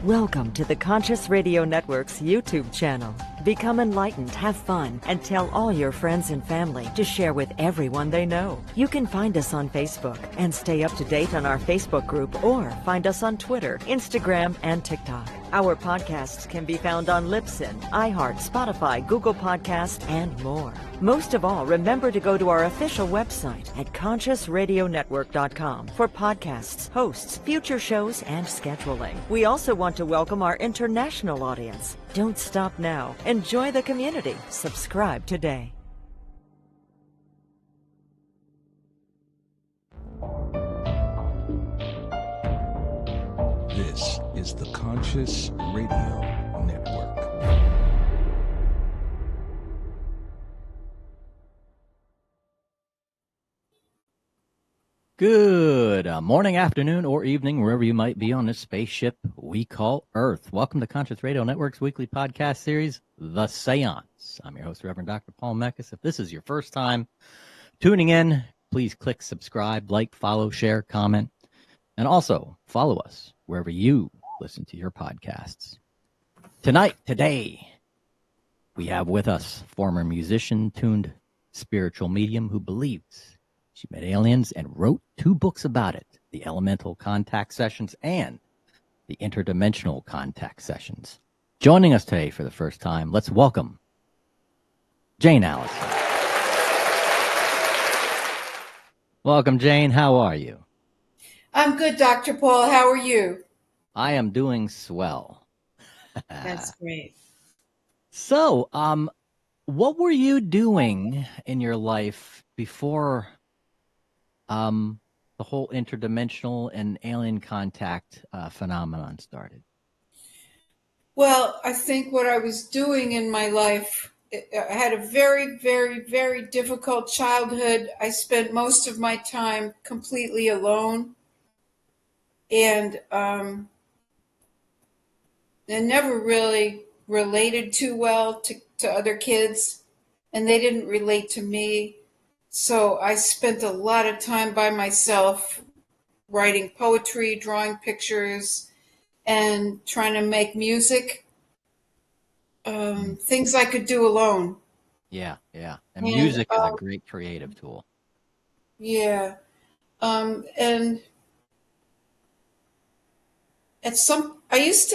Welcome to the Conscious Radio Network's YouTube channel. Become enlightened, have fun, and tell all your friends and family to share with everyone they know. You can find us on Facebook and stay up to date on our Facebook group, or find us on Twitter, Instagram, and TikTok. Our podcasts can be found on Libsyn, iHeart, Spotify, Google Podcasts, and more. Most of all, remember to go to our official website at consciousradionetwork.com for podcasts, hosts, future shows, and scheduling. We also want to welcome our international audience. Don't stop now. Enjoy the community. Subscribe today. This is the Conscious Radio Network. Good morning, afternoon, or evening, wherever you might be on this spaceship we call Earth. Welcome to Conscious Radio Network's weekly podcast series, The Séance. I'm your host, Reverend Dr. Paul Meckes. If this is your first time tuning in, please click subscribe, like, follow, share, comment, and also follow us wherever you listen to your podcasts. Today, we have with us former musician tuned spiritual medium who believes she met aliens and wrote 2 books about it, The Elemental Contact Sessions and The Interdimensional Contact Sessions. Joining us today for the first time, let's welcome Jane Allyson. Welcome, Jane. How are you? I'm good, Dr. Paul. How are you? I am doing swell. That's great. So, what were you doing in your life before the whole interdimensional and alien contact phenomenon started? Well, I think what I was doing in my life, I had a very, very, very difficult childhood. I spent most of my time completely alone. And I never really related too well to other kids, and they didn't relate to me. So I spent a lot of time by myself writing poetry, drawing pictures, and trying to make music, things I could do alone. Yeah. And music is a great creative tool. Yeah. And I used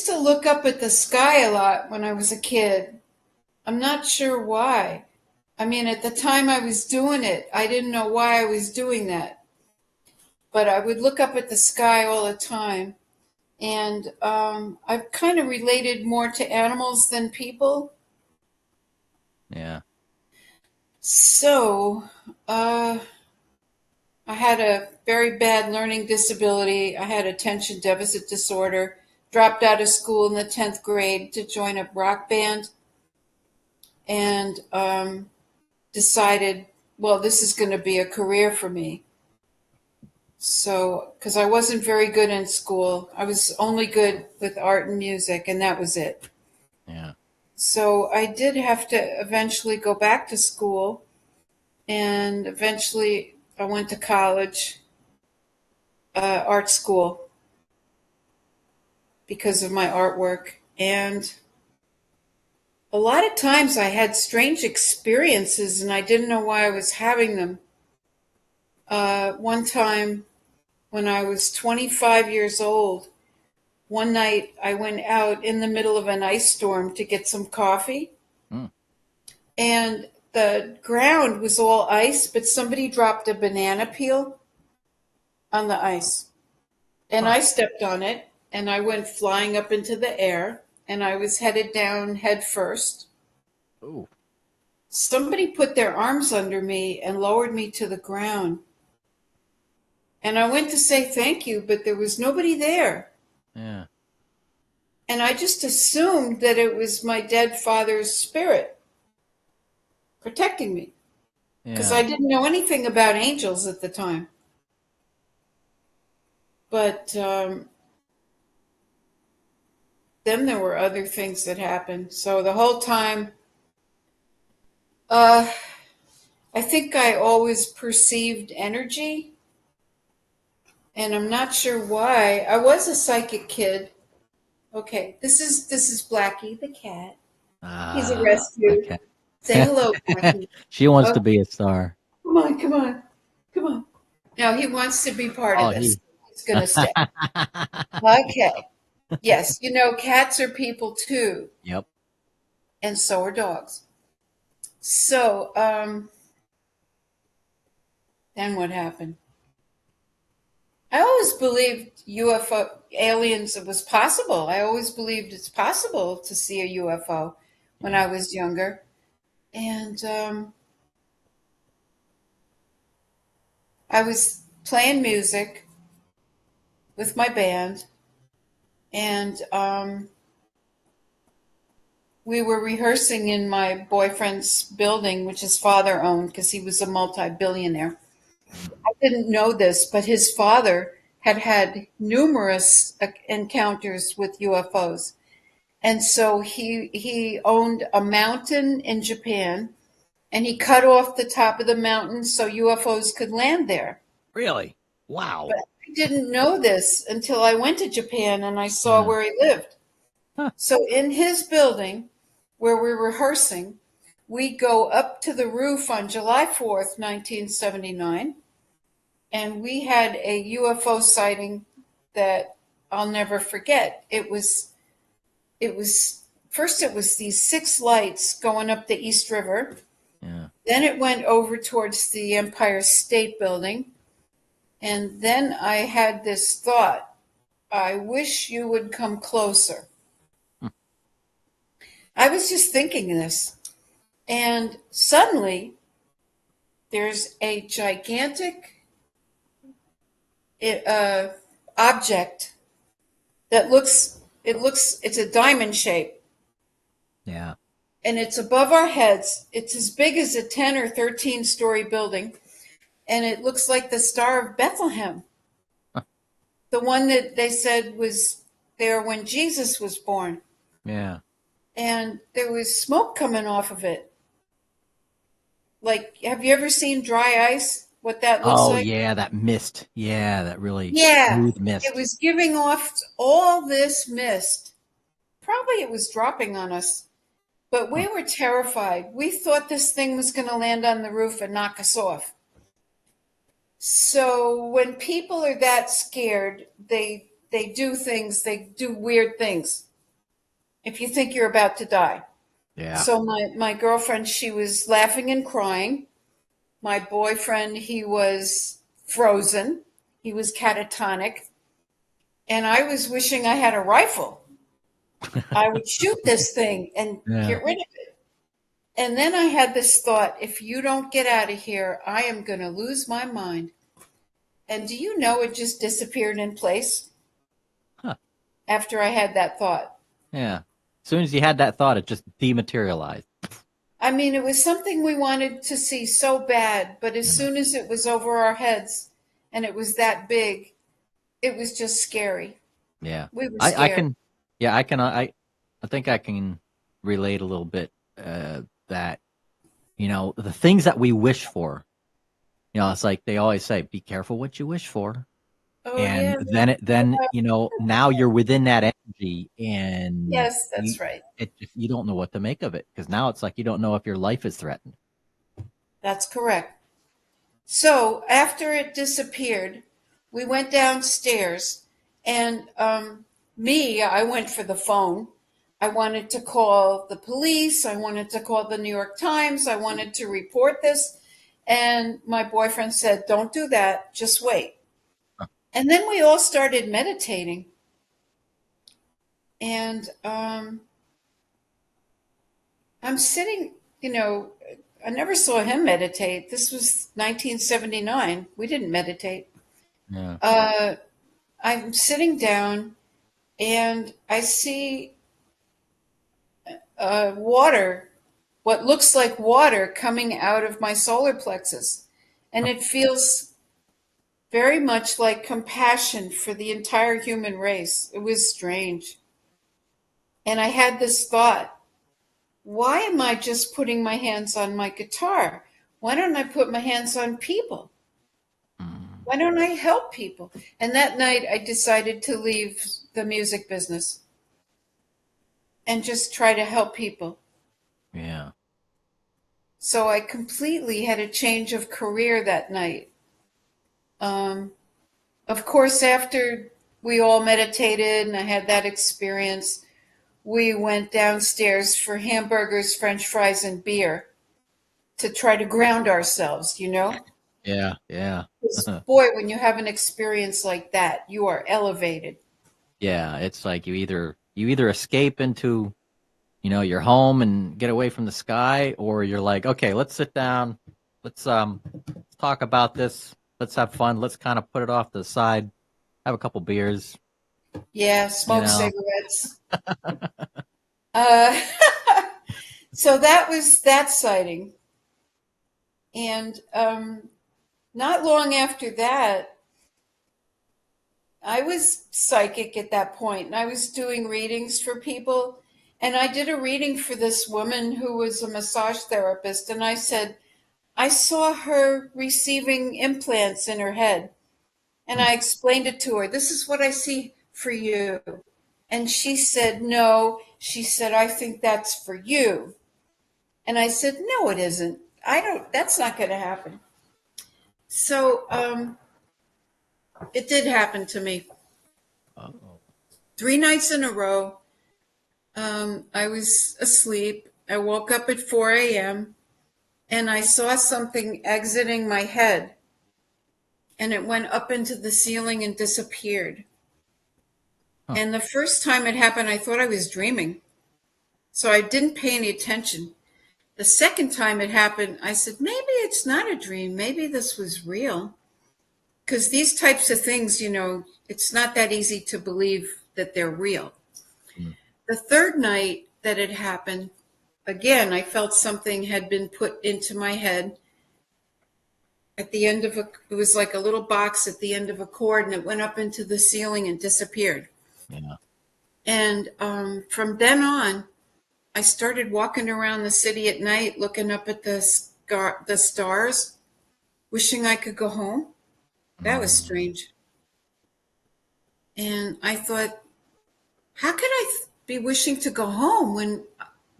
to look up at the sky a lot when I was a kid. I'm not sure why. I mean, at the time I was doing it, I didn't know why I was doing that. But I would look up at the sky all the time. And I've kind of related more to animals than people. Yeah. So I had a very bad learning disability. I had attention deficit disorder, dropped out of school in the 10th grade to join a rock band, and decided, well, this is going to be a career for me. So, because I wasn't very good in school. I was only good with art and music, and that was it. Yeah. So I did have to eventually go back to school, and eventually I went to college, art school, because of my artwork. And a lot of times I had strange experiences and I didn't know why I was having them. One time when I was 25 years old, one night I went out in the middle of an ice storm to get some coffee. And the ground was all ice, but somebody dropped a banana peel on the ice. And I stepped on it and I went flying up into the air. And I was headed down head first. Ooh. Somebody put their arms under me and lowered me to the ground. And I went to say thank you, but there was nobody there. Yeah. And I just assumed that it was my dead father's spirit protecting me. Because I didn't know anything about angels at the time. But then there were other things that happened. So the whole time, I think I always perceived energy, and I'm not sure why. I was a psychic kid, Okay, this is Blackie the cat. He's a Ah, rescue. okay. Say hello, Blackie. She wants Oh, to be a star. come on, come on, come on. No, he wants to be part of Oh, this. He's going to stay. Okay. Yes, cats are people too, Yep. and so are dogs. So, then what happened? I always believed UFO aliens, it was possible. I always believed it's possible to see a UFO when I was younger. And I was playing music with my band, and we were rehearsing in my boyfriend's building, which his father owned because he was a multi-billionaire. I didn't know this, but his father had had numerous encounters with UFOs. And so he owned a mountain in Japan, and he cut off the top of the mountain so UFOs could land there. Really? Wow. But I didn't know this until I went to Japan and I saw Yeah. where he lived. Huh. So in his building, where we're rehearsing, we go up to the roof on July 4th, 1979, and we had a UFO sighting that I'll never forget. First it was these 6 lights going up the East River. Yeah. Then it went over towards the Empire State Building. And then I had this thought, I wish you would come closer. I was just thinking this. And suddenly there's a gigantic object that it's a diamond shape. Yeah. And it's above our heads. It's as big as a 10 or 13-story building. And it looks like the Star of Bethlehem, the one that they said was there when Jesus was born. Yeah. And there was smoke coming off of it. Like, have you ever seen dry ice? What that looks Oh, like? yeah, that mist. Yeah, that really Yeah, smooth mist. it was giving off all this mist. Probably it was dropping on us, but we were terrified. We thought this thing was going to land on the roof and knock us off. So when people are that scared, they do things, they do weird things. If you think you're about to die. Yeah. So my girlfriend, she was laughing and crying. My boyfriend, he was frozen. He was catatonic. And I was wishing I had a rifle. I would shoot this thing and get rid of it. And then I had this thought, if you don't get out of here, I am going to lose my mind. And do you know it just disappeared in place after I had that thought? Yeah. As soon as you had that thought, it just dematerialized. I mean, it was something we wanted to see so bad, but as soon as it was over our heads and it was that big, it was just scary. Yeah. We were scared. I think I can relate a little bit that, the things that we wish for, it's like they always say, be careful what you wish for. Oh, And yeah. then now you're within that energy, and Yes, that's right. You don't know what to make of it, because now it's like you don't know if your life is threatened. That's correct. So after it disappeared, we went downstairs, and I went for the phone. I wanted to call the police. I wanted to call the New York Times. I wanted to report this. And my boyfriend said, don't do that. Just wait. And then we all started meditating. And I'm sitting, I never saw him meditate. This was 1979. We didn't meditate. Yeah. I'm sitting down and I see water, what looks like water coming out of my solar plexus. And it feels very much like compassion for the entire human race. It was strange. And I had this thought, why am I just putting my hands on my guitar? Why don't I put my hands on people? Why don't I help people? And that night I decided to leave the music business. and just try to help people. Yeah. So I completely had a change of career that night. Of course, after we all meditated and I had that experience, we went downstairs for hamburgers, French fries, and beer to try to ground ourselves, you know? Yeah. Yeah. 'Cause, boy, when you have an experience like that, you are elevated. Yeah. It's like you either escape into, your home and get away from the sky, or you're like, okay, let's sit down, let's talk about this, let's have fun, let's kind of put it off to the side, have a couple beers, Yeah, you smoke know. cigarettes. Uh, so that was that sighting. And not long after that, I was psychic at that point, and I was doing readings for people. And I did a reading for this woman who was a massage therapist. And I said, I saw her receiving implants in her head. And I explained it to her. This is what I see for you. And she said, no. She said, I think that's for you. And I said, no, it isn't. That's not going to happen. So it did happen to me. Uh-oh. 3 nights in a row. I was asleep. I woke up at 4 a.m. and I saw something exiting my head, and it went up into the ceiling and disappeared. Huh. And the first time it happened, I thought I was dreaming. So I didn't pay any attention. The second time it happened, I said, maybe it's not a dream. Maybe this was real. Because these types of things, it's not that easy to believe that they're real. Mm. The third night that it happened, again, I felt something had been put into my head at the end of it was like a little box at the end of a cord, and it went up into the ceiling and disappeared. Yeah. And from then on, I started walking around the city at night, looking up at the stars, wishing I could go home. That was strange. And I thought, how could I be wishing to go home when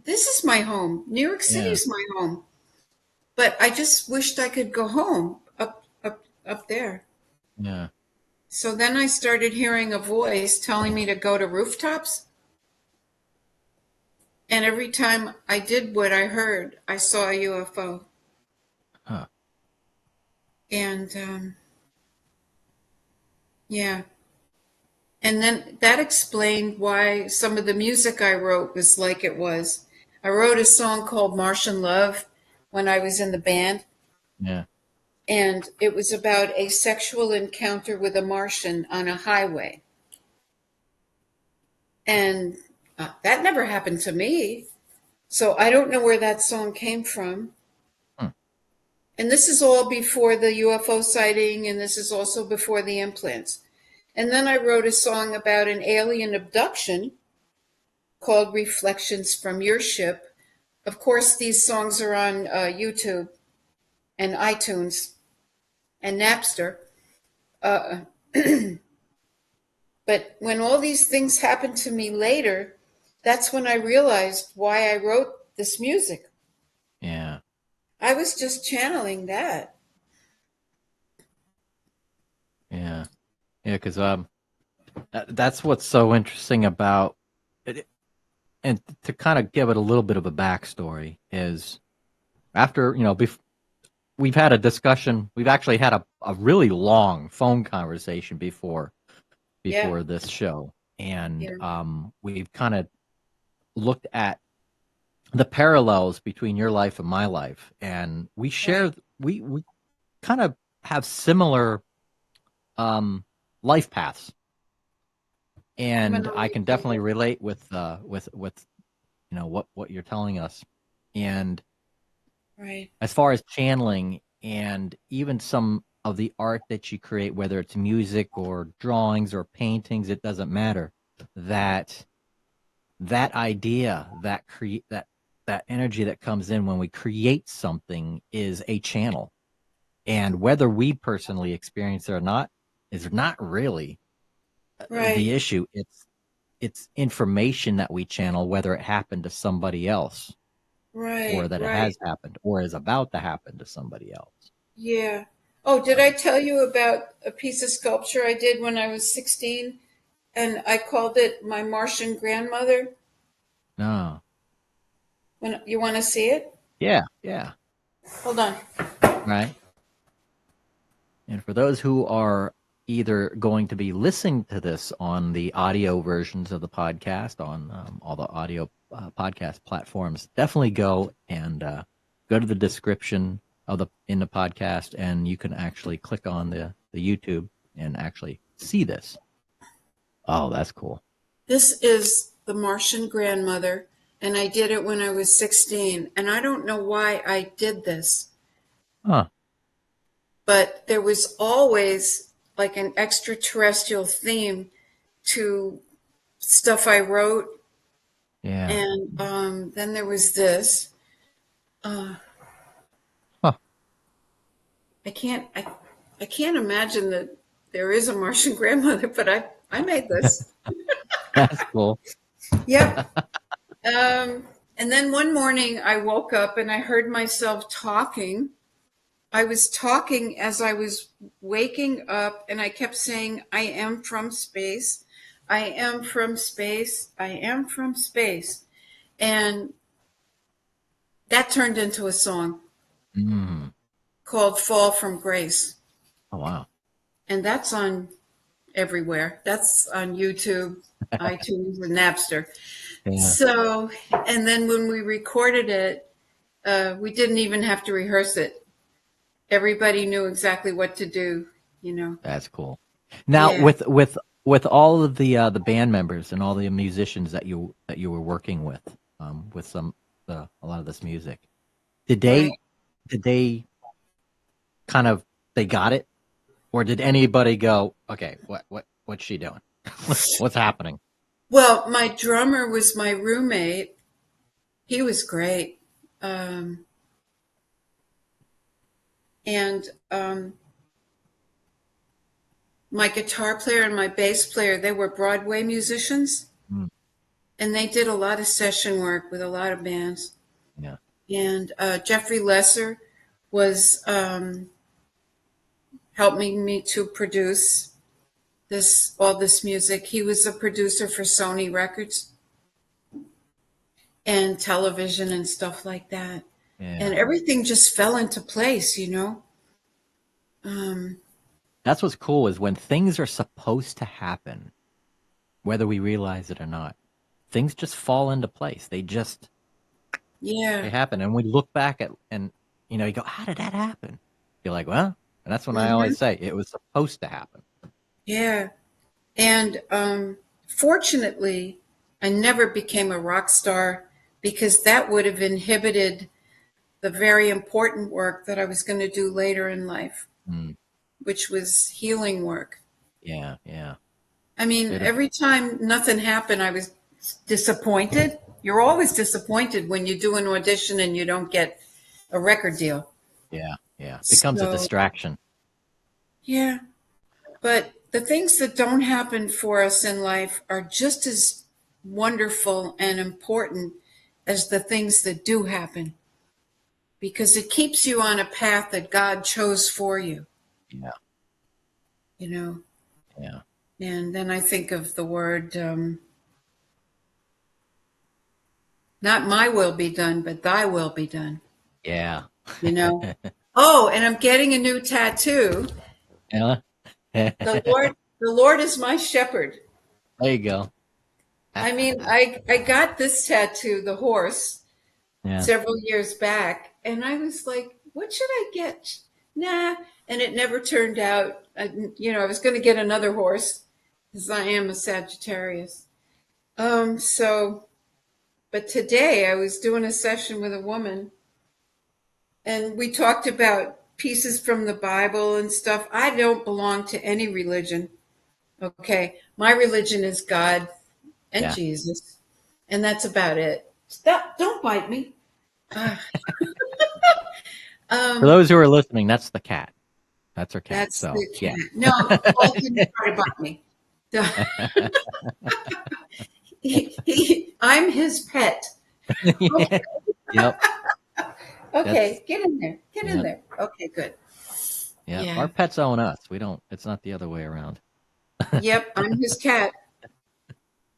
this is my home? New York City is my home. But I just wished I could go home up there. Yeah. So then I started hearing a voice telling me to go to rooftops. And every time I did what I heard, I saw a UFO. Huh. And yeah. And then that explained why some of the music I wrote was like it was. I wrote a song called Martian Love when I was in the band. Yeah. And it was about a sexual encounter with a Martian on a highway. And that never happened to me. So I don't know where that song came from. And this is all before the UFO sighting, and this is also before the implants. And then I wrote a song about an alien abduction called Reflections from Your Ship. Of course, these songs are on YouTube and iTunes and Napster. But when all these things happened to me later, that's when I realized why I wrote this music. Yeah. I was just channeling that. Yeah. Yeah, because that's what's so interesting about it. And to kind of give it a little bit of a backstory is after, we've had a discussion. We've actually had a really long phone conversation before this show. And we've kind of looked at the parallels between your life and my life. And we share, we kind of have similar life paths. And I can definitely relate with what you're telling us. And as far as channeling and even some of the art that you create, whether it's music or drawings or paintings, it doesn't matter. That idea, that energy that comes in when we create something is a channel. And whether we personally experience it or not is not really the issue. it's information that we channel, whether it happened to somebody else, Right. or that it has happened, or is about to happen to somebody else. Yeah. Oh, did I tell you about a piece of sculpture I did when I was 16? And I called it my Martian grandmother. No. When you want to see it? Yeah. Yeah. Hold on. Right. And for those who are either going to be listening to this on the audio versions of the podcast, on all the audio podcast platforms, definitely go and go to the description of in the podcast, and you can actually click on the YouTube and actually see this. Oh, that's cool. This is the Martian grandmother, and I did it when I was 16. And I don't know why I did this. Huh. But there was always like an extraterrestrial theme to stuff I wrote. Yeah. And then there was this. Huh. I can't imagine that there is a Martian grandmother, but I made this. That's cool. Yep. And then one morning I woke up and I heard myself talking. I was talking as I was waking up, and I kept saying, I am from space. I am from space. I am from space. And that turned into a song called Fall from Grace. Oh, wow. And that's on everywhere. That's on YouTube, iTunes, and Napster. Yeah. So, and then when we recorded it, we didn't even have to rehearse it. Everybody knew exactly what to do, you know. That's cool. Now, yeah. with all of the band members and all the musicians that you were working with a lot of this music, did they kind of, they got it, or did anybody go, okay, what's she doing? What's happening? Well, my drummer was my roommate. He was great. And my guitar player and my bass player, they were Broadway musicians. And they did a lot of session work with a lot of bands. Yeah. And Jeffrey Lesser was helping me to produce all this music. He was a producer for Sony Records and television and stuff like that. Yeah. And everything just fell into place, you know. That's what's cool, is when things are supposed to happen, whether we realize it or not, things just fall into place. They just they happen. And we look back at, and you know, you go, how did that happen? You're like, well, and that's when I always say it was supposed to happen. Yeah. And fortunately, I never became a rock star, because that would have inhibited the very important work that I was going to do later in life, which was healing work. Yeah, yeah. I mean, every time nothing happened, I was disappointed. You're always disappointed when you do an audition and you don't get a record deal. Yeah, yeah. It becomes a distraction. Yeah. But the things that don't happen for us in life are just as wonderful and important as the things that do happen, because it keeps you on a path that God chose for you. Yeah. You know? Yeah. And then I think of the word, not my will be done, but thy will be done. Yeah. You know? Oh, and I'm getting a new tattoo. Yeah. The Lord is my shepherd. There you go. I mean, I got this tattoo, the horse, several years back, and I was like, what should I get? Nah. And it never turned out. I was going to get another horse, because I am a Sagittarius. But today I was doing a session with a woman, and we talked about pieces from the Bible and stuff. I don't belong to any religion. Okay. My religion is God and Jesus. And that's about it. Stop. Don't bite me. For those who are listening, that's the cat. That's her cat. That's so, the cat. Yeah. No, Paul didn't try to bite me. I'm his pet. Yeah. Yep. Okay, get in there. Get in Yep. there. Okay, good. Yeah. Yeah. Our pets own us. We don't. It's not the other way around. Yep, I'm his cat.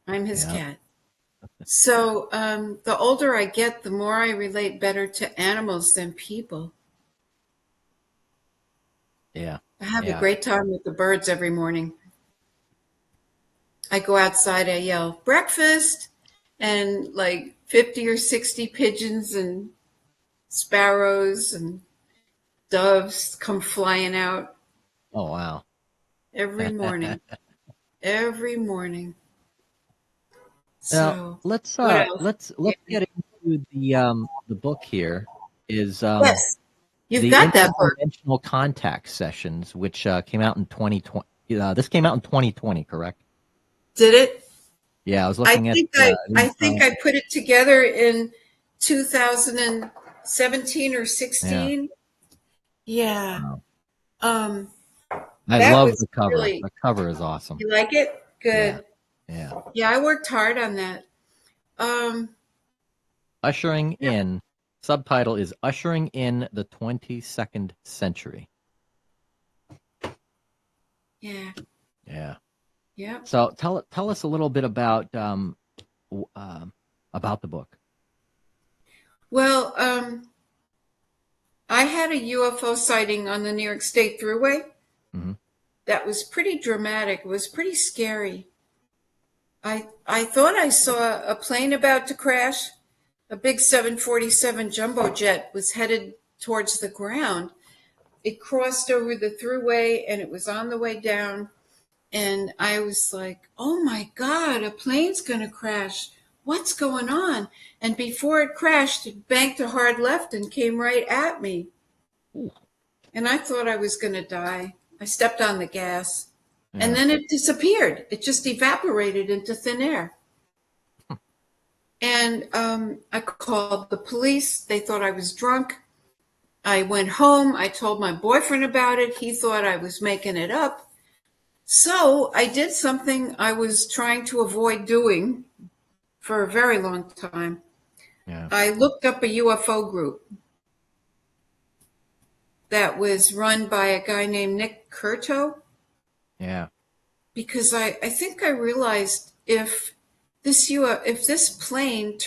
I'm his Yeah. cat. So the older I get, the more I relate better to animals than people. Yeah. I have a Yeah. great time with the birds every morning. I go outside, I yell, breakfast, and like 50 or 60 pigeons and sparrows and doves come flying out Oh wow. every morning. Every morning. Now So let's what else? let's Yeah. get into the book here. Is Yes, you've the got that book. Interdimensional Contact Sessions, which came out in 2020. This came out in 2020, correct? Did it? Yeah, I was I looking at think I put it together in 2017 or yeah. 16. Yeah. Wow. Um, I that love was the cover. really, The cover is awesome. you like it? Yeah. Good. Yeah. Yeah, I worked hard on that. Um, Ushering in, subtitle is Ushering in the 22nd Century. yeah. Yeah. Yeah. So tell us a little bit about the book. Well, I had a UFO sighting on the New York State Thruway Mm-hmm. that was pretty dramatic. It was pretty scary. I thought I saw a plane about to crash. A big 747 jumbo jet was headed towards the ground. It crossed over the thruway and it was on the way down. And I was like, oh my God, a plane's going to crash. What's going on? And before it crashed, it banked a hard left and came right at me. Ooh. And I thought I was going to die. I stepped on the gas. Yeah. And then it disappeared. It just evaporated into thin air. And I called the police. They thought I was drunk. I went home. I told my boyfriend about it. He thought I was making it up. So I did something I was trying to avoid doing for a very long time. Yeah. I looked up a UFO group that was run by a guy named Nick Curto. Yeah. Because I think I realized if this plane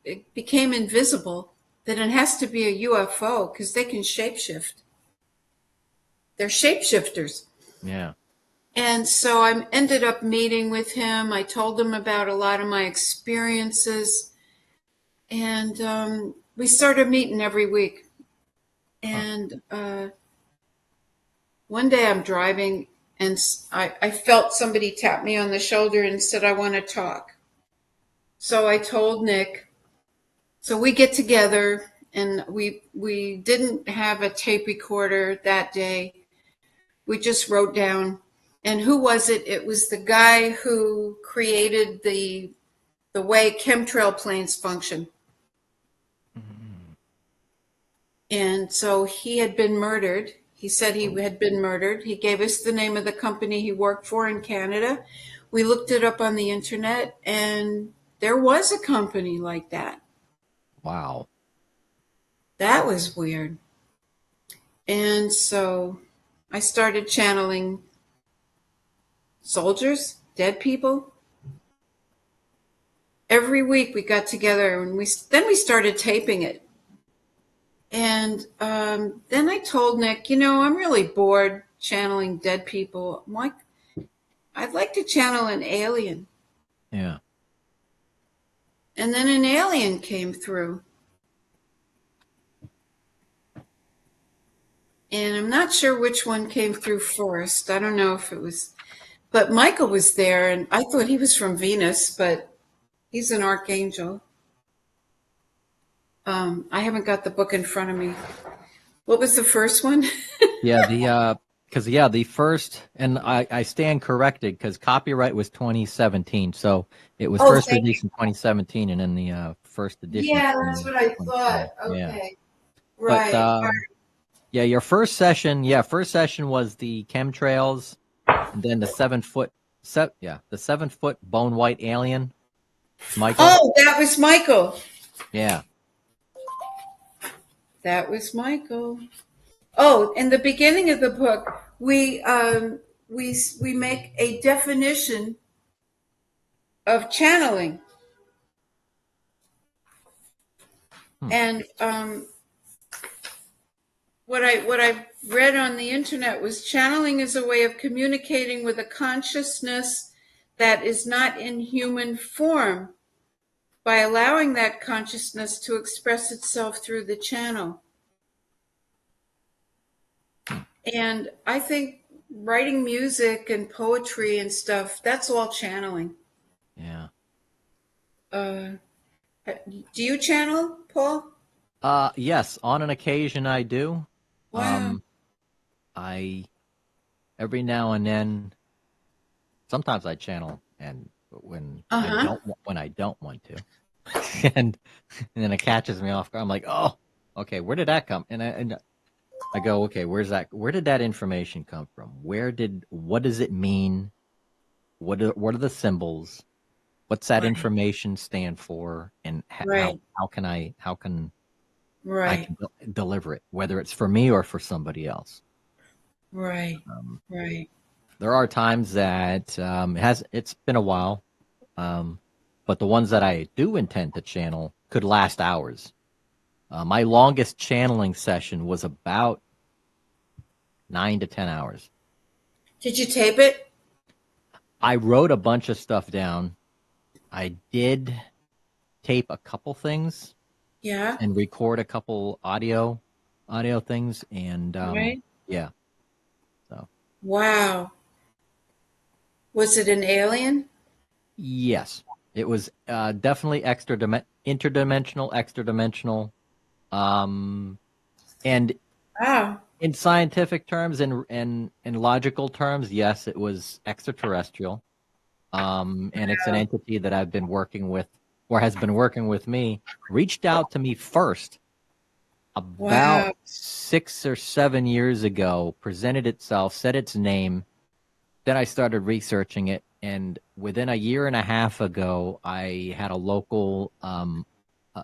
it became invisible, then it has to be a UFO because they can shapeshift. They're shapeshifters. Yeah. And so I ended up meeting with him. I told him about a lot of my experiences. And we started meeting every week. And one day I'm driving and I felt somebody tap me on the shoulder and said, I want to talk. So I told Nick. So we get together and we didn't have a tape recorder that day. We just wrote down. And who was it? It was the guy who created the way chemtrail planes function. Mm-hmm. And so he had been murdered. He said he had been murdered. He gave us the name of the company he worked for in Canada. We looked it up on the internet, and there was a company like that. Wow. That was weird. And so I started channeling soldiers, dead people. Every week we got together and we started taping it. And then I told Nick, I'm really bored channeling dead people. I'm like, I'd like to channel an alien. Yeah. And then an alien came through. And I'm not sure which one came through first. I don't know if it was, but Michael was there, and I thought he was from Venus, but he's an archangel. I haven't got the book in front of me. What was the first one? Yeah, the first, and I stand corrected because copyright was 2017, so it was first released in 2017, and then the first edition. Yeah, that's what I thought. Okay, yeah. right. But yeah, your first session was the chemtrails, and then the 7 foot bone white alien. Michael? Oh, that was Michael. Yeah. That was Michael. Oh, in the beginning of the book, we make a definition of channeling, and what I read on the internet was channeling is a way of communicating with a consciousness that is not in human form by allowing that consciousness to express itself through the channel. And I think writing music and poetry and stuff, that's all channeling. Yeah. Do you channel, Paul? Yes, on an occasion I do. Wow. I every now and then, sometimes I channel, and when I don't want to, and then it catches me off guard. I'm like, oh, okay, where did that come? And I go, okay, where did that information come from? What does it mean? What are the symbols? What's that information stand for? And how can I deliver it, whether it's for me or for somebody else? Right. There are times that it's been a while, but the ones that I do intend to channel could last hours. My longest channeling session was about 9 to 10 hours. Did you tape it? I wrote a bunch of stuff down. I did tape a couple things. Yeah. And record a couple audio things, and yeah. So. Wow. Was it an alien? Yes, it was definitely interdimensional, extradimensional, and in scientific terms and in logical terms, yes, it was extraterrestrial. And it's an entity that I've been working with, or has been working with me, reached out to me first about 6 or 7 years ago, presented itself, said its name. Then I started researching it, and within a year and a half ago, I had a local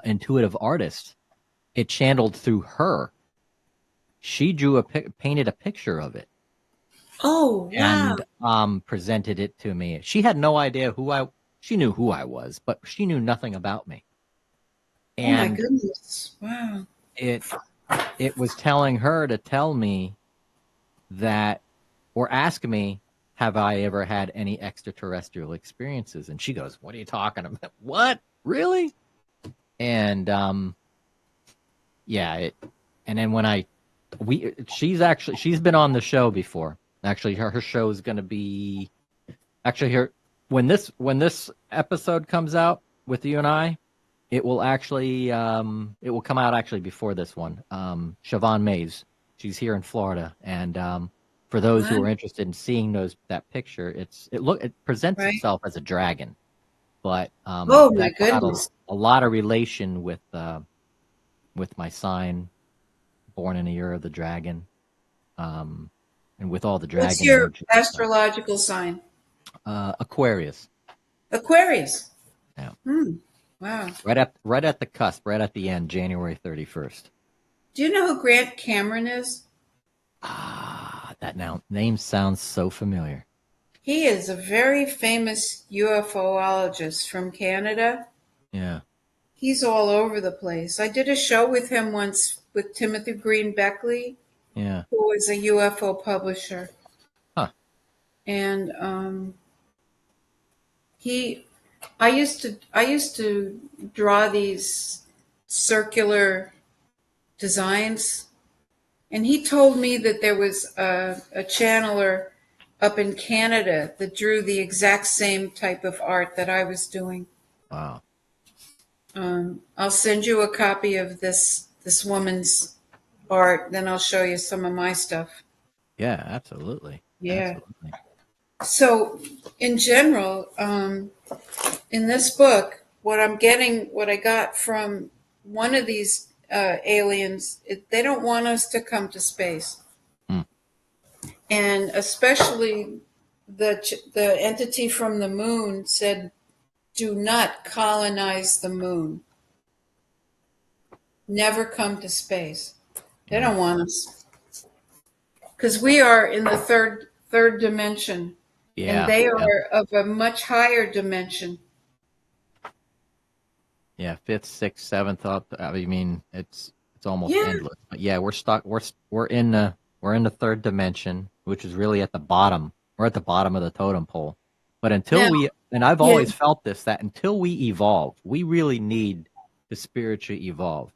intuitive artist. It channeled through her. She painted a picture of it. Oh, wow. And presented it to me. She had no idea she knew who I was, but she knew nothing about me. And oh my goodness. Wow. It was telling her to tell me that, or ask me, have I ever had any extraterrestrial experiences? And she goes, what are you talking about? What? Really? And yeah, and then she's been on the show before. Actually, her show is going to be when this episode comes out with you and I, it will actually it will come out actually before this one. Siobhan Mays, she's here in Florida, and for those who are interested in seeing that picture, it presents itself as a dragon, but oh my goodness, a lot of relation with my sign, born in a year of the dragon. And with all the dragon. What's your astrological sign? Aquarius. Aquarius. Yeah. Wow. Right at the cusp, right at the end, January 31st. Do you know who Grant Cameron is? That name sounds so familiar. He is a very famous UFOologist from Canada. Yeah. He's all over the place. I did a show with him once with Timothy Green Beckley. Yeah. Who was a UFO publisher. Huh. And I used to draw these circular designs, and he told me that there was a channeler up in Canada that drew the exact same type of art that I was doing. Wow. I'll send you a copy of this woman's art, then I'll show you some of my stuff. Yeah, absolutely. Yeah. Absolutely. So, in general, in this book, what I got from one of these aliens, they don't want us to come to space, and especially the entity from the moon said do not colonize the moon. Never come to space. They don't want us. Because we are in the third dimension. And they are of a much higher dimension. Yeah, fifth, sixth, seventh up. I mean, it's almost endless. But yeah, we're stuck. We're in the third dimension, which is really at the bottom. We're at the bottom of the totem pole. But and I've always felt this, that until we evolve, we really need to spiritually evolve.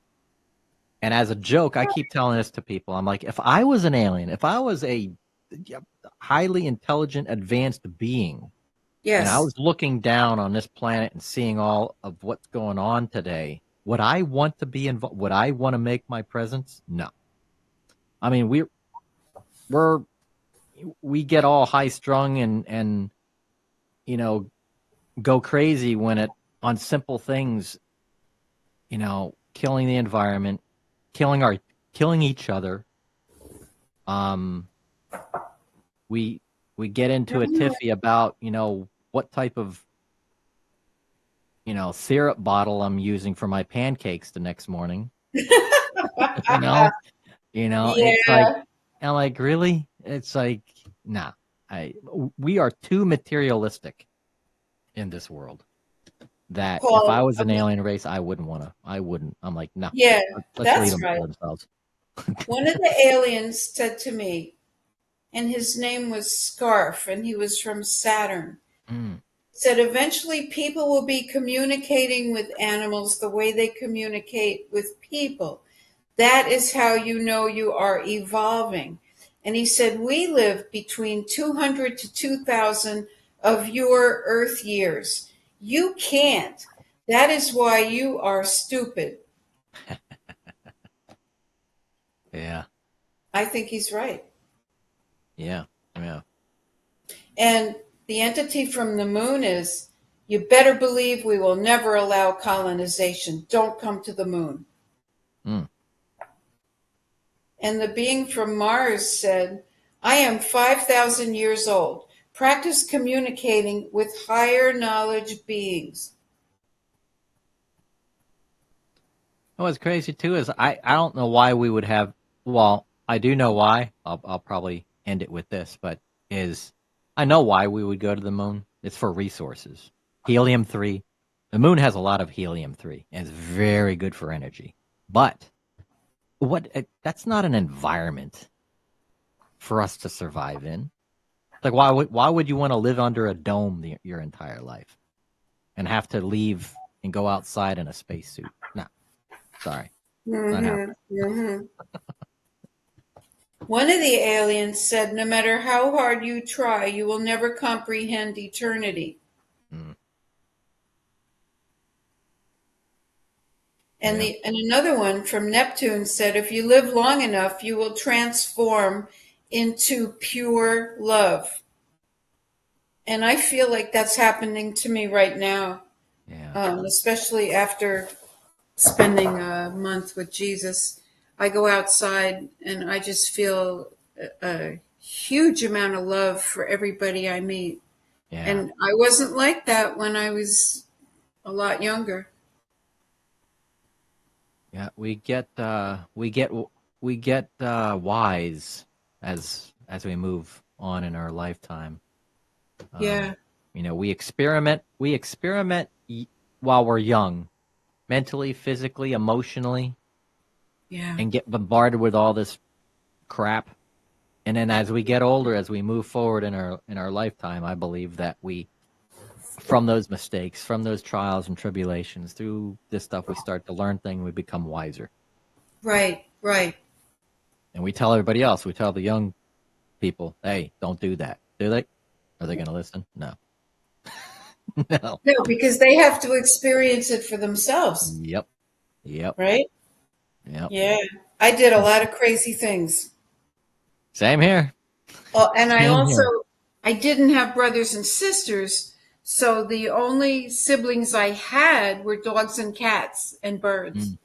And as a joke, I keep telling this to people. I'm like, if I was an alien, if I was a highly intelligent, advanced being, and I was looking down on this planet and seeing all of what's going on today, would I want to be involved? Would I want to make my presence? No. I mean, we get all high strung and go crazy on simple things, killing the environment, killing each other. We get into a tiffy about, what type of, syrup bottle I'm using for my pancakes the next morning. It's like, I'm like, really? It's like, nah. We are too materialistic in this world that if I was an alien race, I wouldn't. I'm like, no. Yeah, let's leave them right. for themselves. One of the aliens said to me, and his name was Scarf, and he was from Saturn. Said eventually people will be communicating with animals the way they communicate with people. That is how you know you are evolving. And he said, we live between 200 to 2,000 of your Earth years. You can't. That is why you are stupid. Yeah. I think he's right. Yeah. And the entity from the moon is, you better believe we will never allow colonization. Don't come to the moon. And the being from Mars said, I am 5,000 years old. Practice communicating with higher knowledge beings. What's crazy too is I don't know why we would have. Well, I do know why. I'll probably end it with this, but I know why we would go to the moon. It's for resources. Helium-3. The moon has a lot of helium-3 and it's very good for energy. But that's not an environment for us to survive in. Like, why would you want to live under a dome your entire life and have to leave and go outside in a spacesuit? No, sorry. Not happening. One of the aliens said, no matter how hard you try, you will never comprehend eternity. And another one from Neptune said, if you live long enough, you will transform into pure love. And I feel like that's happening to me right now, especially after spending a month with Jesus. I go outside and I just feel a huge amount of love for everybody I meet. Yeah. And I wasn't like that when I was a lot younger. Yeah, we get wise as we move on in our lifetime. We experiment while we're young, mentally, physically, emotionally. Yeah. And get bombarded with all this crap. And then as we get older, as we move forward in our lifetime, I believe that from those mistakes, from those trials and tribulations, through this stuff, we start to learn things, we become wiser. Right. And we tell everybody else, we tell the young people, hey, don't do that. Do they? Are they going to listen? No. No, because they have to experience it for themselves. Yep. Right? Yep. Yeah. I did a lot of crazy things. Same here. And I didn't have brothers and sisters, so the only siblings I had were dogs and cats and birds.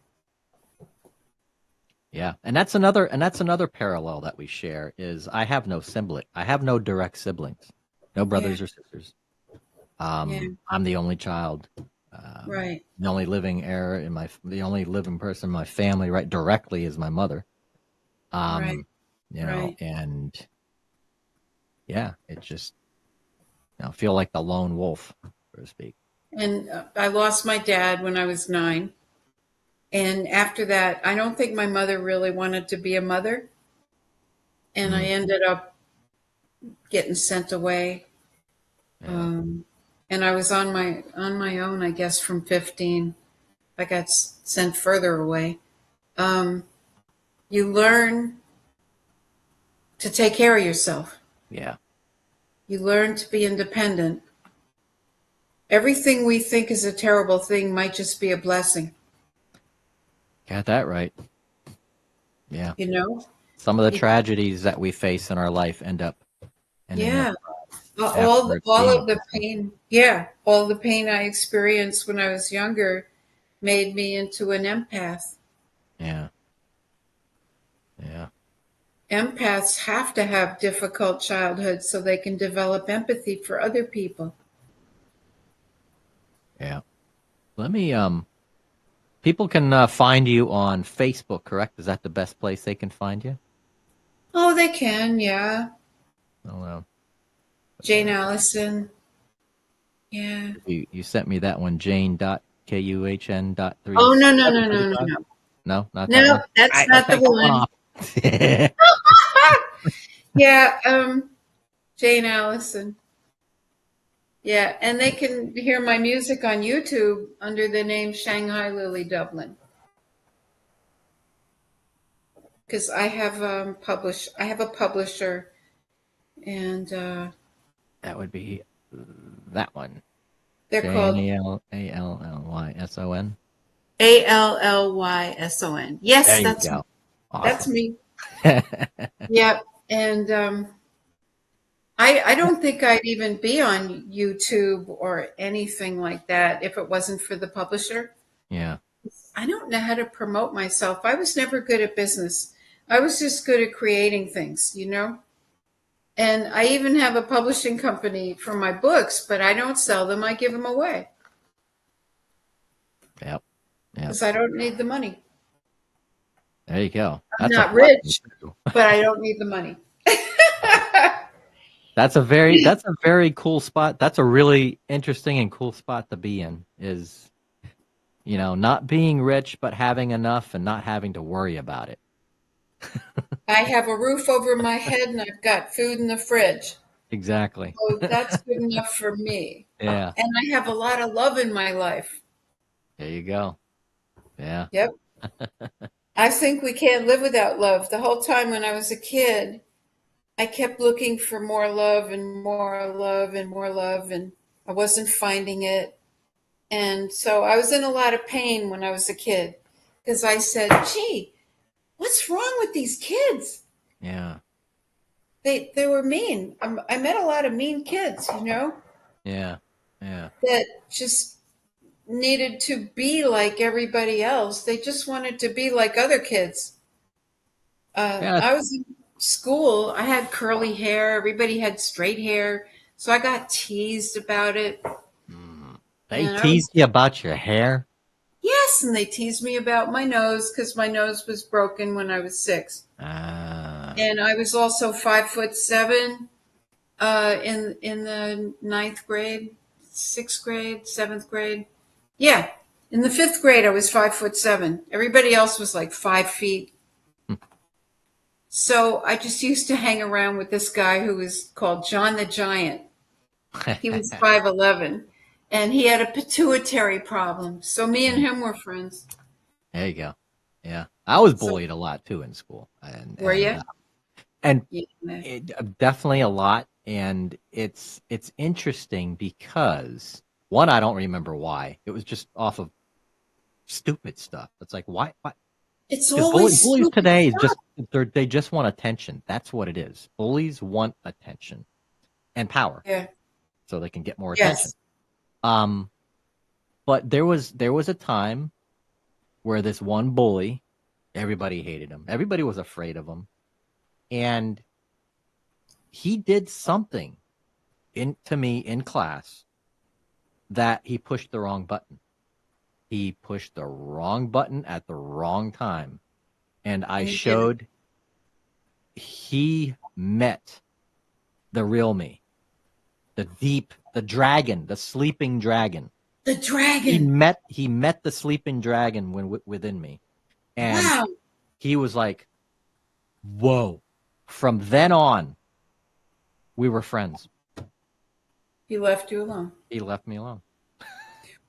Yeah, and that's another parallel that we share is I have no direct siblings, no brothers or sisters. I'm the only child. Right. The only living heir the only living person in my family, right, directly is my mother. Right. You know, Right. and yeah, it just, feel like the lone wolf, so to speak. And I lost my dad when I was 9. And after that, I don't think my mother really wanted to be a mother. And I Mm, ended up getting sent away. yeah, And I was on my own, I guess, from 15. I got sent further away. Um, you learn to take care of yourself. yeah, You learn to be independent. Everything we think is a terrible thing might just be a blessing. got that right. Yeah, You know? some of the You, tragedies that we face in our life ending up yeah. afterwards All being a of the blessing. pain. Yeah. All the pain I experienced when I was younger made me into an empath. Yeah, yeah, Empaths have to have difficult childhoods so they can develop empathy for other people. yeah. Let me people can find you on Facebook, correct? Is that the best place they can find you? Oh, they can, yeah. Oh well. Jane Allison. Yeah. You sent me that one, Oh, no, no, no, no, no, Jane.kun.3735. no. No, not that No, one. All that's right, let's not the take that one one. off. Yeah, Jane Allison. Yeah, and they can hear my music on YouTube under the name Shanghai Lily Dublin because I have a publisher, and That would be that one. they're called Jallylson. Alllyson. There Yes, you go. that's Awesome. me. Yep, and I don't think I'd even be on YouTube or anything like that if it wasn't for the publisher. Yeah. I don't know how to promote myself. I was never good at business. I was just good at creating things, you know? And I even have a publishing company for my books, but I don't sell them. I give them away Yep. Yep. because I don't need the money. There you go. I'm That's a not blessing rich, too. but I don't need the money. That's a very cool spot. That's a really interesting and cool spot to be in, is, not being rich but having enough and not having to worry about it. I have a roof over my head and I've got food in the fridge. Exactly. So that's good enough for me. Yeah. And I have a lot of love in my life. There you go. Yeah. Yep. I think we can't live without love. The whole time when I was a kid, I kept looking for more love and more love and more love, and I wasn't finding it. And so I was in a lot of pain when I was a kid because I said, gee, what's wrong with these kids? Yeah. They were mean. I met a lot of mean kids, you know, Yeah. Yeah. that just needed to be like everybody else. They just wanted to be like other kids. Yeah. I was in school. I had curly hair. Everybody had straight hair. So I got teased about it. They And I teased was, you about your hair? yes, and they teased me about my nose because my nose was broken when I was 6. Ah. And I was also 5'7" in the ninth grade, 6th grade, 7th grade. Yeah, in the 5th grade, I was 5'7". Everybody else was like 5 feet. So I just used to hang around with this guy who was called John the Giant. He was 5'11", and he had a pituitary problem. So me and him were friends. There you go. Yeah. I was So bullied a lot too in school. And were you? and Yeah. definitely a lot. And it's interesting because, one, I don't remember why. It was just off of stupid stuff. It's like, why? It's Because always bullies stupid today is stuff. they just want attention. That's what it is. Bullies want attention and power, Yeah. so they can get more attention. Yes. But there was a time where this one bully, everybody hated him. Everybody was afraid of him. And he did something to me in class that he pushed the wrong button. He pushed the wrong button at the wrong time. And I showed he met the real me, the dragon, the sleeping dragon. The dragon. He met the sleeping dragon within me. And wow. He was like, whoa. From then on, we were friends. He left you alone. He left me alone.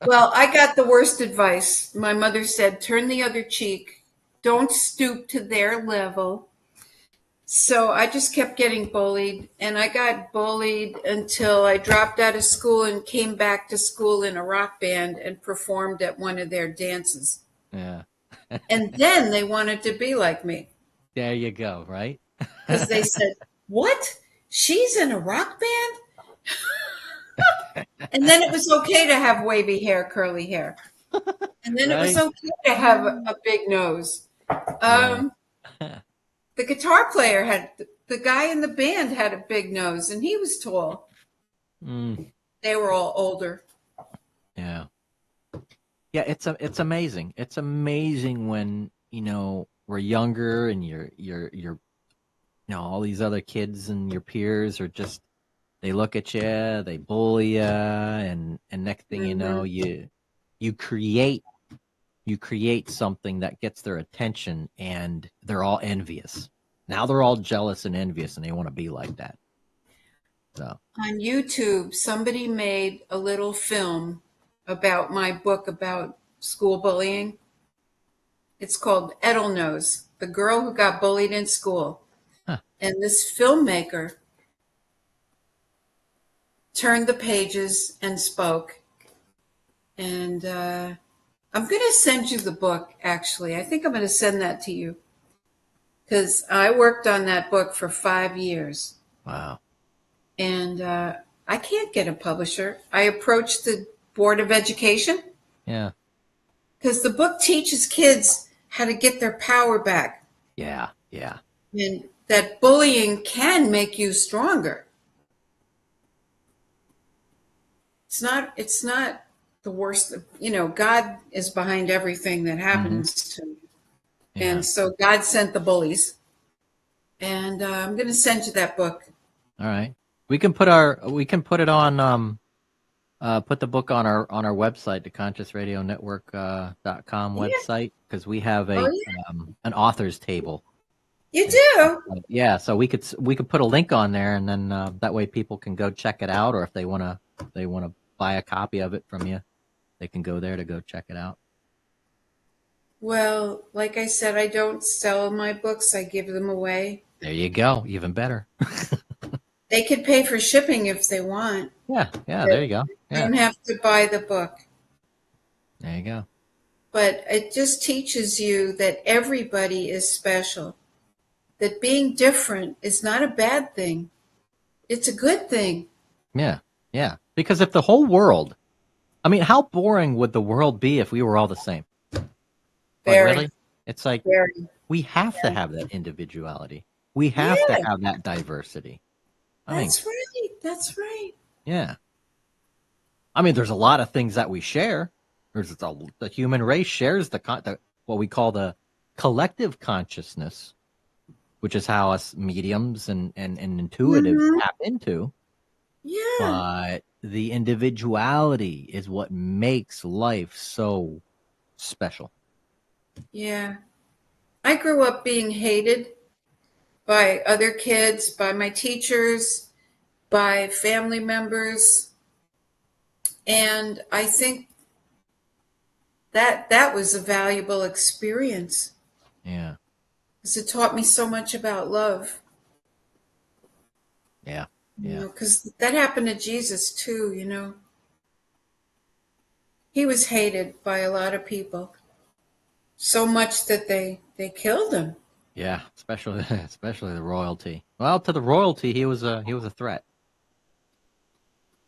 Well, I got the worst advice. My mother said, turn the other cheek. Don't stoop to their level. So I just kept getting bullied, and I got bullied until I dropped out of school and came back to school in a rock band and performed at one of their dances. Yeah. And then they wanted to be like me. There you go, right? Because they said, what? She's in a rock band? And then it was okay to have wavy hair, curly hair. And then it was okay to have a big nose. The guitar player the guy in the band had a big nose, and he was tall. They were all older. Yeah. Yeah, it's amazing. It's amazing when, we're younger and you're all these other kids and your peers are just, they look at you, they bully you, and next thing you know, you create something that gets their attention, and they're all envious. Now they're all jealous and envious, and they want to be like that. So on YouTube, somebody made a little film about my book about school bullying. It's called Edelnose, the girl who got bullied in school. Huh. And this filmmaker turned the pages and spoke. And I'm going to send you the book, actually. I think I'm going to send that to you. Because I worked on that book for 5 years. Wow. And I can't get a publisher. I approached the Board of Education. Yeah. Because the book teaches kids how to get their power back. Yeah, yeah. And that bullying can make you stronger. It's not the worst. God is behind everything that happens to you. Yeah. And so God sent the bullies. And I'm going to send you that book. All right. We can put it on put the book on our website, the consciousradionetwork.com website, because we have an author's table. You do? Yeah, so we could put a link on there, and then that way people can go check it out, or if they want to buy a copy of it from you, they can go there to go check it out. Well, like I said, I don't sell my books. I give them away. There you go. Even better. They could pay for shipping if they want. Yeah, there you go. You don't have to buy the book. There you go. But it just teaches you that everybody is special. That being different is not a bad thing. It's a good thing. Yeah. Because if the whole world, how boring would the world be if we were all the same? Very. Like, really? It's like we have to have that individuality. We have to have that diversity. That's right. Yeah. There's a lot of things that we share. The human race shares what we call the collective consciousness, which is how us mediums and intuitives tap into. Yeah. But the individuality is what makes life so special. Yeah. I grew up being hated by other kids, by my teachers, by family members. And I think that was a valuable experience. Yeah. Because it taught me so much about love. Yeah. Because that happened to Jesus too, He was hated by a lot of people. So much that they killed him. Yeah, especially the royalty. Well, to the royalty, he was a threat.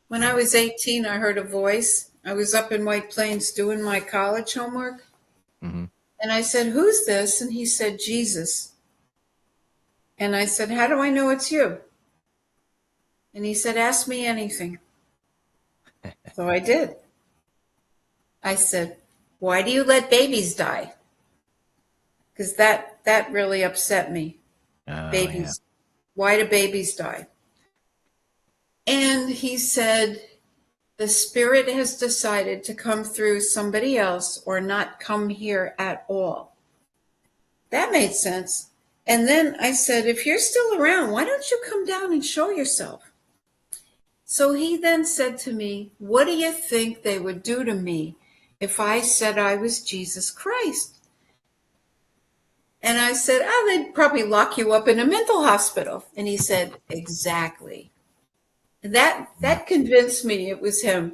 When I was 18, I heard a voice. I was up in White Plains doing my college homework. Mm-hmm. And I said, "Who's this?" And he said, "Jesus." And I said, "How do I know it's you?" And he said, "Ask me anything." So I did. I said, why do you let babies die? Because that really upset me. Oh, Babies. Why do babies die? And he said, the spirit has decided to come through somebody else or not come here at all. That made sense. And then I said, if you're still around, why don't you come down and show yourself? So he then said to me, what do you think they would do to me if I said I was Jesus Christ? And I said, oh, they'd probably lock you up in a mental hospital. And he said, exactly. That convinced me it was him.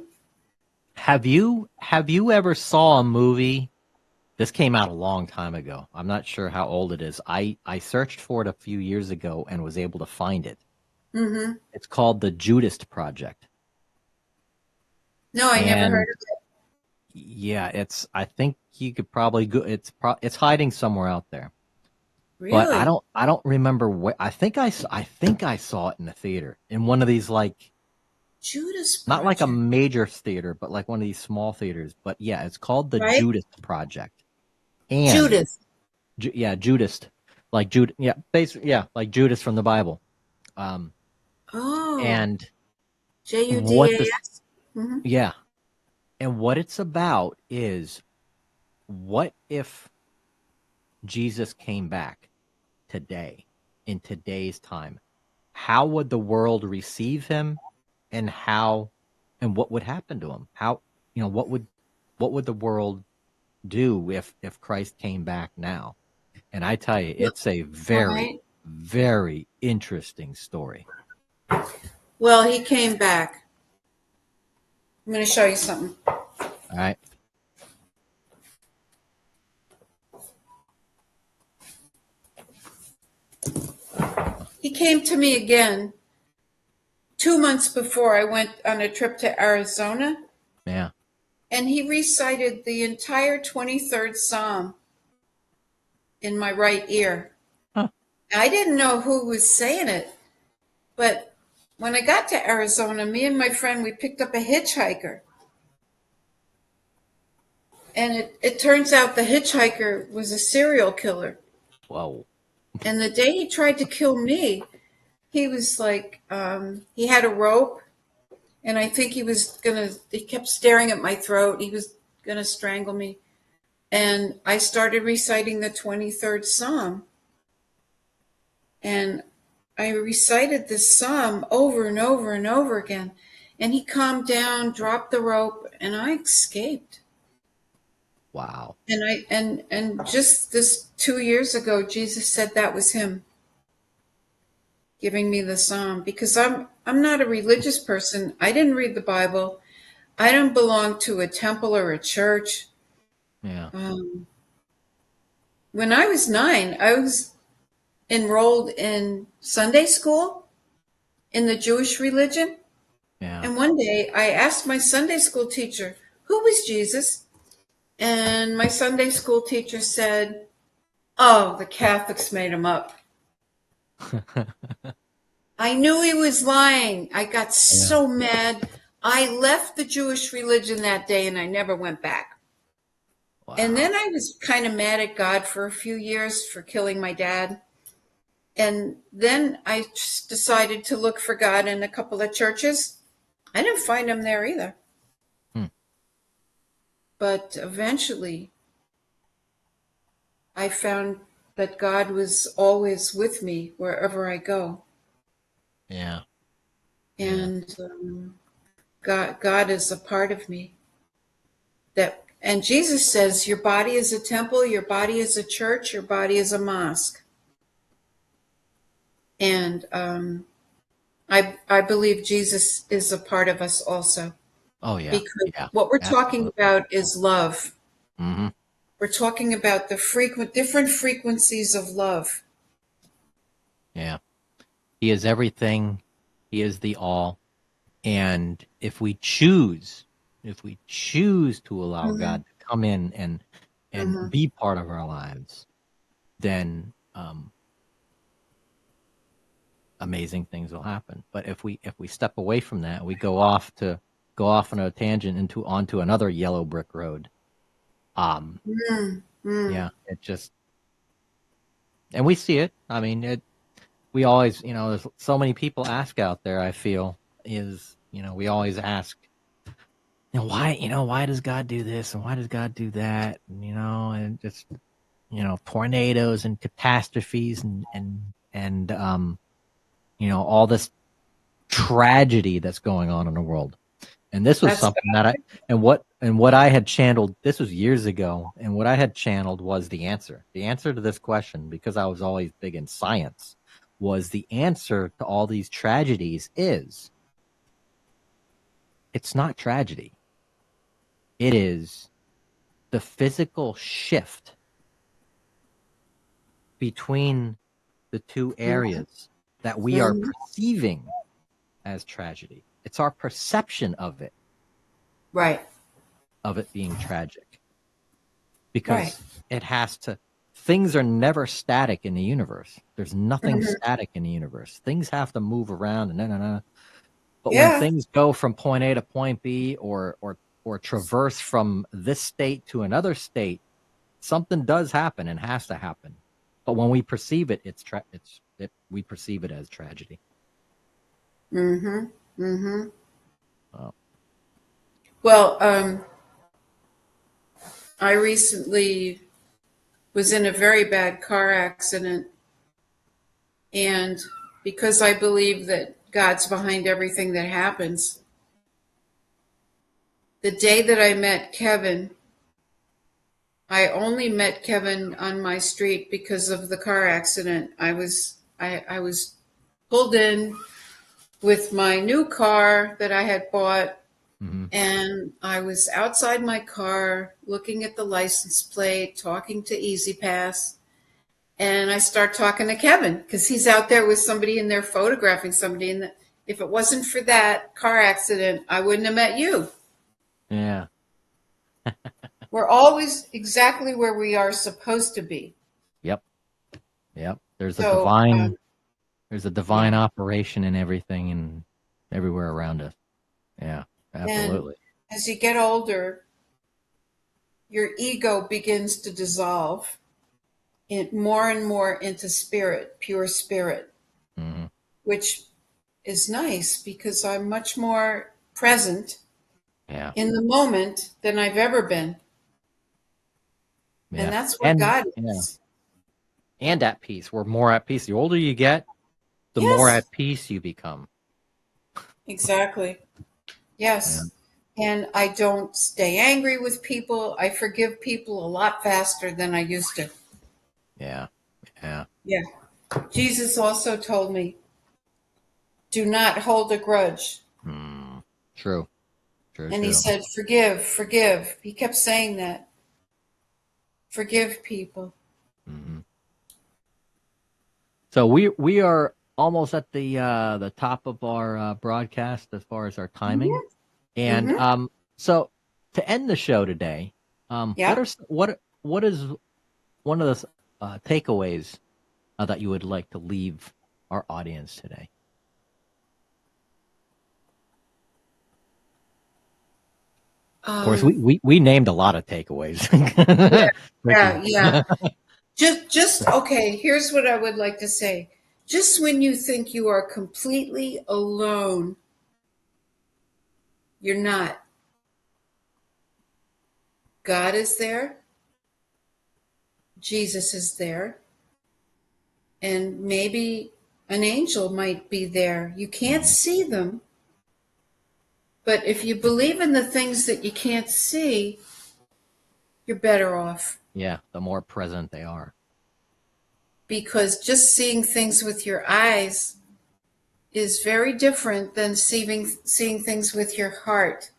Have you ever saw a movie? This came out a long time ago. I'm not sure how old it is. I searched for it a few years ago and was able to find it. Mm-hmm. It's called The Judas Project. No, I never heard of it. Yeah, I think you could probably go. It's hiding somewhere out there. Really? But I don't remember what. I think I saw it in the theater in one of these like Judas Project. Not like a major theater, but like one of these small theaters. But yeah, it's called The Judas Project. And Judas. Judas, like Judas. Yeah, basically, yeah, like Judas from the Bible. And Judas. Mm-hmm. Yeah, and what it's about is, what if Jesus came back today, in today's time? How would the world receive him, and what would happen to him? What would the world do if Christ came back now? And I tell you, it's a very, very interesting story. Well, he came back. I'm going to show you something. All right. He came to me again 2 months before I went on a trip to Arizona. Yeah. And he recited the entire 23rd Psalm in my right ear. Huh. I didn't know who was saying it, but when I got to Arizona, me and my friend, we picked up a hitchhiker. And it turns out the hitchhiker was a serial killer. Whoa. And the day he tried to kill me, he was like, he had a rope, and I think he kept staring at my throat. He was going to strangle me. And I started reciting the 23rd Psalm. And I recited this Psalm over and over and over again. And he calmed down, dropped the rope, and I escaped. Wow. And just this 2 years ago, Jesus said that was him giving me the Psalm, because I'm not a religious person. I didn't read the Bible. I don't belong to a temple or a church. Yeah. When I was 9, I was enrolled in Sunday school in the Jewish religion. Yeah. And one day I asked my Sunday school teacher, who was Jesus? And my Sunday school teacher said, oh, the Catholics made him up. I knew he was lying. I got so mad. I left the Jewish religion that day and I never went back. Wow. And then I was kind of mad at God for a few years for killing my dad. And then I just decided to look for God in a couple of churches. I didn't find him there either. But eventually I found that God was always with me wherever I go. Yeah. And God is a part of me. And Jesus says, your body is a temple, your body is a church, your body is a mosque. And I believe Jesus is a part of us also. Oh, yeah. Because what we're talking about is love. Mm-hmm. We're talking about the different frequencies of love. Yeah. He is everything. He is the all. And if we choose to allow God to come in and be part of our lives, then amazing things will happen. But if we step away from that, we go off to go off on a tangent onto another yellow brick road. Yeah, it just, and we see it. I mean, we always, there's so many people ask out there, I feel, we always ask, why does God do this and why does God do that? And just, tornadoes and catastrophes and all this tragedy that's going on in the world. And this was something that what I had channeled, this was years ago, and what I had channeled was the answer. The answer to this question, because I was always big in science, was the answer to all these tragedies is, it's not tragedy. It is the physical shift between the two areas that we are perceiving as tragedy. It's our perception of it. Right. Of it being tragic. Because it has to, things are never static in the universe. There's nothing static in the universe. Things have to move around and But when things go from point A to point B or traverse from this state to another state, something does happen and has to happen. But when we perceive it, we perceive it as tragedy. Well, I recently was in a very bad car accident, and because I believe that God's behind everything that happens, the day that I met Kevin, I only met Kevin on my street because of the car accident. I was pulled in with my new car that I had bought, and I was outside my car looking at the license plate, talking to Easy Pass, and I start talking to Kevin because he's out there with somebody and they're photographing somebody. And if it wasn't for that car accident, I wouldn't have met you. Yeah. We're always exactly where we are supposed to be. Yep. There's a divine operation in everything and everywhere around us. Yeah, absolutely. And as you get older, your ego begins to dissolve more and more into spirit, pure spirit, which is nice because I'm much more present in the moment than I've ever been. And that's what God is. And at peace. We're more at peace. The older you get, the more at peace you become. Exactly. Yes. Yeah. And I don't stay angry with people. I forgive people a lot faster than I used to. Yeah. Jesus also told me, do not hold a grudge. True. And he said, forgive. He kept saying that. Forgive people. So we are almost at the top of our broadcast as far as our timing, and so to end the show today, what is one of the takeaways that you would like to leave our audience today? Of course, we named a lot of takeaways. Yeah. Just okay. Here's what I would like to say. Just when you think you are completely alone, you're not. God is there. Jesus is there. And maybe an angel might be there. You can't see them. But if you believe in the things that you can't see, you're better off. Yeah, the more present they are. Because just seeing things with your eyes is very different than seeing things with your heart.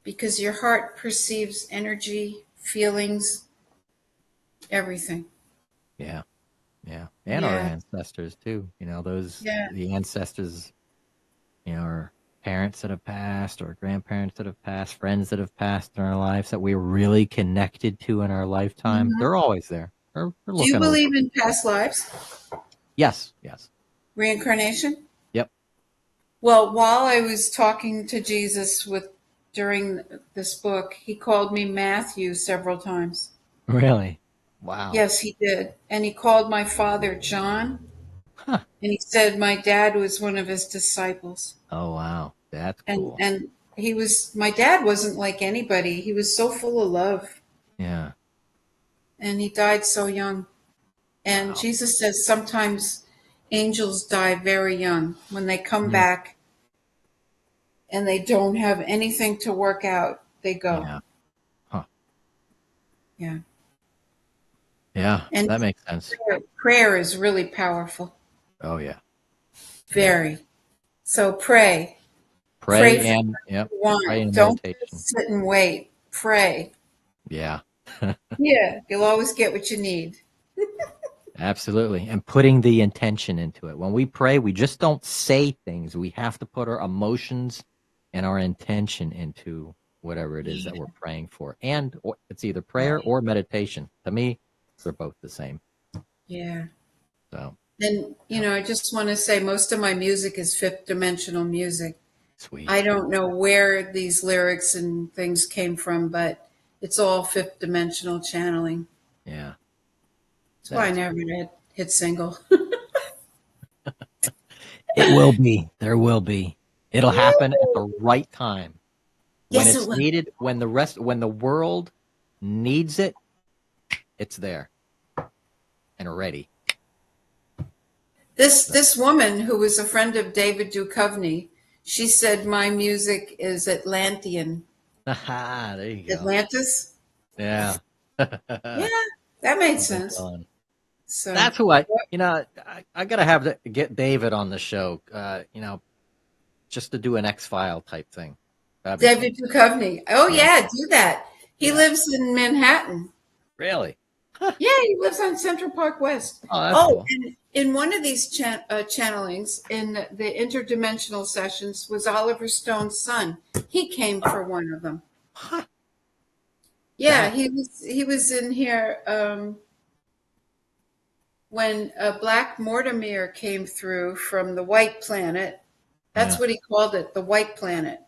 Because your heart perceives energy, feelings, everything. Yeah. And our ancestors too. The ancestors, our parents that have passed or grandparents that have passed, friends that have passed in our lives that we're really connected to in our lifetime. They're always there. Do you believe in past lives? Yes. Reincarnation? Yep. Well, while I was talking to Jesus during this book, he called me Matthew several times. Really? Wow. Yes, he did. And he called my father John. Huh. And he said my dad was one of his disciples. Oh, wow. That's And cool. and my dad wasn't like anybody. He was so full of love. Yeah. And he died so young. And Wow. Jesus says sometimes angels die very young when they come back and they don't have anything to work out. They go. Yeah. Huh. Yeah. Yeah, And that makes sense. prayer is really powerful. Oh, yeah. Very. So pray. Pray for and, what you want. pray and Don't meditation. just sit and wait. Pray. Yeah. Yeah. You'll always get what you need. Absolutely. And putting the intention into it. When we pray, we just don't say things. We have to put our emotions and our intention into whatever it is that we're praying for. And it's either prayer or meditation. To me, they're both the same. Yeah. So. And, I just want to say most of my music is fifth dimensional music. Sweet. I don't know where these lyrics and things came from, but it's all fifth dimensional channeling. Yeah. That's why I never hit single. It will be. There will be. It'll happen at the right time. When Yes, it's needed, when the world needs it, it's there and ready. This woman who was a friend of David Duchovny, she said my music is Atlantean. There you go. Atlantis? Yeah. Yeah, that made sense. So that's who I gotta get David on the show, just to do an X-File type thing. David Duchovny. Oh yeah, do that. He lives in Manhattan. Really? Yeah, he lives on Central Park West. Oh, that's cool. And in one of these channelings in the interdimensional sessions was Oliver Stone's son. He came for one of them. Huh. Yeah, he was in here when Black Mortimer came through from the White Planet. That's what he called it, the White Planet.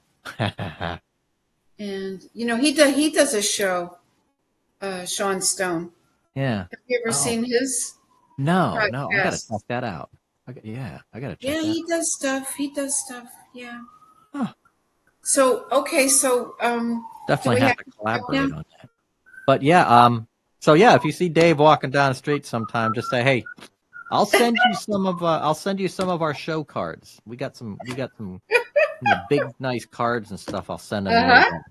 And he does a show, Sean Stone. Yeah. Have you ever seen his? No, podcast? I gotta check that out. I gotta check. Yeah, that he does stuff. He does stuff. Yeah. Huh. So Definitely have to collaborate on that. But yeah, so yeah, if you see Dave walking down the street sometime, just say, "Hey, I'll send you some of our show cards. We got some big nice cards and stuff. I'll send them over.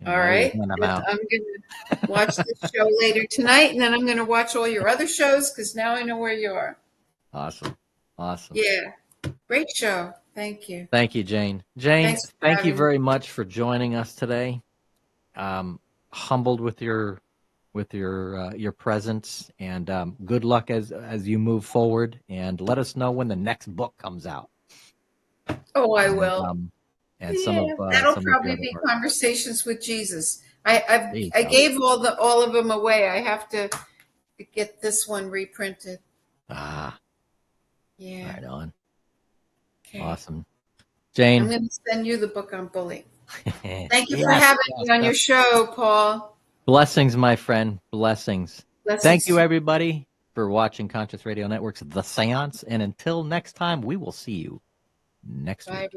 All right. I'm going to watch the show later tonight, and then I'm going to watch all your other shows because now I know where you are. Awesome. Yeah. Great show. Thank you. Thank you, Jane. Jane, thank you very much for joining us today. Humbled with your presence, and good luck as you move forward. And let us know when the next book comes out. Oh, I will. That'll probably be Conversations with Jesus. I gave all of them away. I have to get this one reprinted. Yeah. Right on. Okay. Awesome. Jane, I'm going to send you the book on bullying. Thank you for having me on your show, Paul. Blessings, my friend. Blessings. Blessings. Thank you, everybody, for watching Conscious Radio Network's The Séance. And until next time, we will see you next week.